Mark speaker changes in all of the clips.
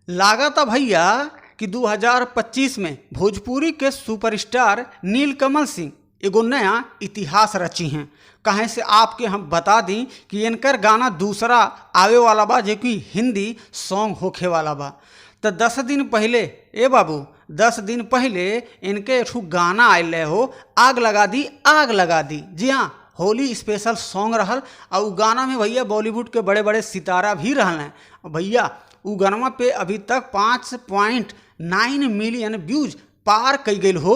Speaker 1: लागा था भैया कि 2025 में भोजपुरी के सुपरस्टार नीलकमल सिंह एगो नया इतिहास रची हैं। कहें से आपके हम बता दी कि इनकर गाना दूसरा आवे वाला बा जो कि हिंदी सॉन्ग होखे वाला बा। तो 10 दिन पहले 10 दिन पहले इनके एक गाना आयल हो, आग लगा दी आग लगा दी। जी हाँ, होली स्पेशल सॉन्ग रहल और गाना में भैया बॉलीवुड के बड़े बड़े सितारा भी रहल हैं। भैया उ गाना पे अभी तक 5.9 मिलियन व्यूज पार कई गई हो।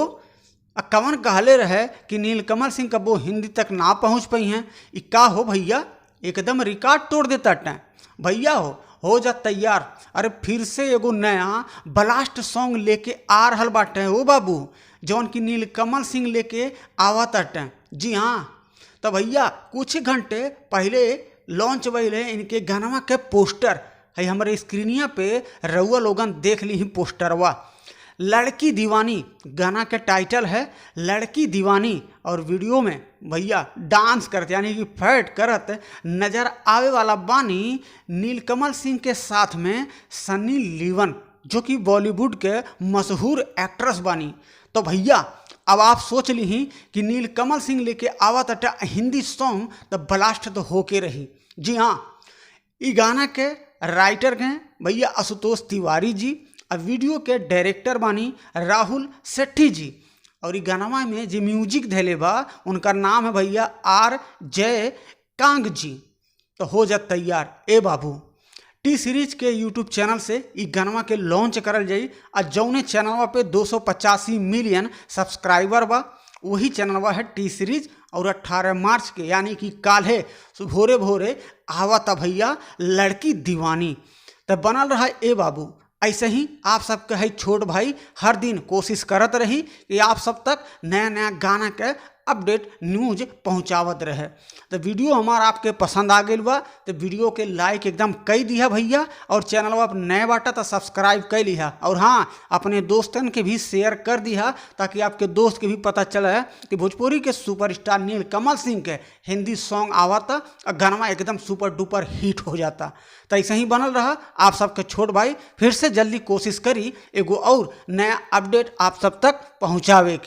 Speaker 1: कवन कहले रहे कि नीलकमल सिंह कबो हिंदी तक ना पहुँच पाई हैं। का हो भैया, एकदम रिकॉर्ड तोड़ देता टाइम। भैया हो जा तैयार, अरे फिर से एगो नया ब्लास्ट सॉन्ग लेके आ रहल बाटे हो बाबू, जौन की नीलकमल सिंह लेके आवत टाइम। जी हाँ, तो भैया कुछ घंटे पहले लॉन्च भइले इनके गाना के पोस्टर है हमारे स्क्रीनिया पे रउआ लोगन देख ली ही पोस्टरवा। लड़की दीवानी गाना के टाइटल है, लड़की दीवानी। और वीडियो में भैया डांस करते यानी कि फैट करत नजर आवे वाला बानी नीलकमल सिंह के साथ में सनी लियोन, जो कि बॉलीवुड के मशहूर एक्ट्रेस बानी। तो भैया अब आप सोच ली कि नीलकमल सिंह लेके आवत अटा हिंदी सॉन्ग तो ब्लास्ट तो होके रही। जी हाँ, ई गाना के राइटर हैं भैया आशुतोष तिवारी जी और वीडियो के डायरेक्टर बानी राहुल सेठी जी। और ई गाना में जो म्यूजिक धैले बा उनका नाम है भैया आर जय कांग जी। तो हो जा तैयार ए बाबू, टी सीरीज के यूट्यूब चैनल से ई गाना के लॉन्च करल जाई और जौने चैनलवा पे 285 मिलियन सब्सक्राइबर बा वही चैनलवा है टी सीरीज। और 18 मार्च के यानी कि काल्हे भोरे भोरे आवता भैया लड़की दीवानी। तो बनल रहा ए बाबू, ऐसे ही आप सबके है छोट भाई हर दिन कोशिश करत रही कि आप सब तक नया नया गाना के अपडेट न्यूज पहुंचावत रहे। तो वीडियो हमारा आपके पसंद आ गई बा तो वीडियो के लाइक एकदम कर दिया भैया, और चैनल आप नए बाटा तो सब्सक्राइब कर लिया। और हाँ, अपने दोस्तन के भी शेयर कर दिया ताकि आपके दोस्त के भी पता चले कि भोजपुरी के सुपरस्टार नीलकमल सिंह के हिंदी सॉन्ग आवता और गाना एकदम सुपर डुपर हिट हो जाता। तो ऐसे ही बनल रहा आप सबके छोट भाई फिर से जल्दी कोशिश करी एगो और नया अपडेट आप सब तक पहुँचावे की।